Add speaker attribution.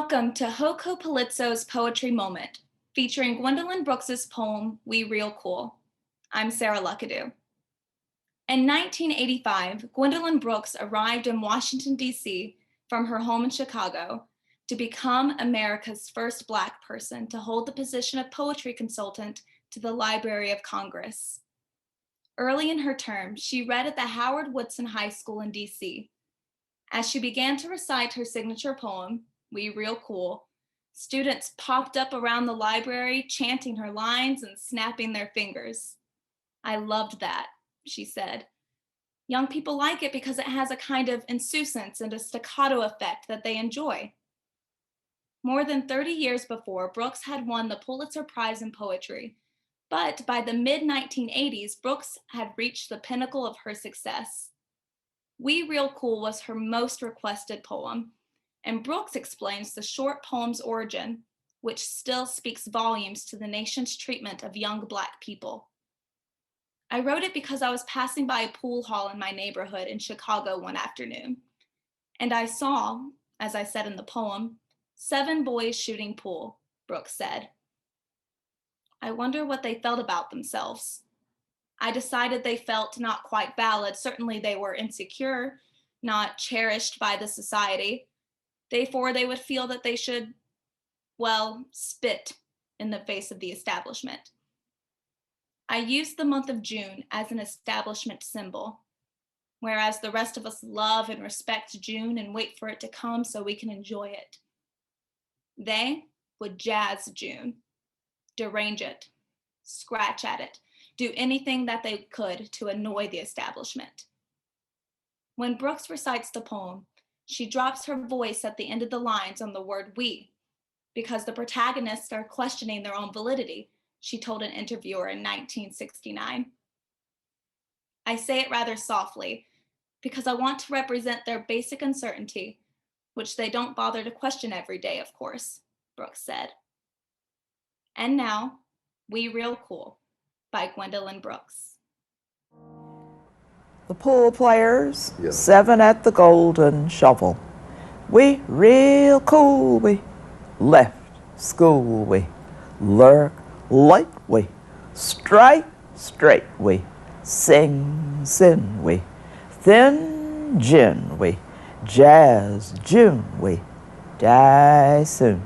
Speaker 1: Welcome to HoCoPoLitSo's Poetry Moment, featuring Gwendolyn Brooks' poem, We Real Cool. I'm Sarah Luckadoo. In 1985, Gwendolyn Brooks arrived in Washington, D.C. from her home in Chicago to become America's first Black person to hold the position of poetry consultant to the Library of Congress. Early in her term, she read at the Howard Woodson High School in D.C. As she began to recite her signature poem, We Real Cool, students popped up around the library, chanting her lines and snapping their fingers. I loved that, she said. Young people like it because it has a kind of insouciance and a staccato effect that they enjoy. More than 30 years before, Brooks had won the Pulitzer Prize in poetry, but by the mid-1980s, Brooks had reached the pinnacle of her success. We Real Cool was her most requested poem, and Brooks explains the short poem's origin, which still speaks volumes to the nation's treatment of young Black people. I wrote it because I was passing by a pool hall in my neighborhood in Chicago one afternoon, and I saw, as I said in the poem, 7 boys shooting pool, Brooks said. I wonder what they felt about themselves. I decided they felt not quite valid. Certainly they were insecure, not cherished by the society. Therefore, they would feel that they should, well, spit in the face of the establishment. I used the month of June as an establishment symbol, whereas the rest of us love and respect June and wait for it to come so we can enjoy it. They would jazz June, derange it, scratch at it, do anything that they could to annoy the establishment. When Brooks recites the poem, she drops her voice at the end of the lines on the word we, because the protagonists are questioning their own validity, she told an interviewer in 1969. I say it rather softly, because I want to represent their basic uncertainty, which they don't bother to question every day, of course, Brooks said. And now, We Real Cool, by Gwendolyn Brooks.
Speaker 2: The pool players, 7 at the golden shovel. We real cool, we left school, we lurk light, we strike straight, we sing sin, we thin gin, we jazz June, we die soon.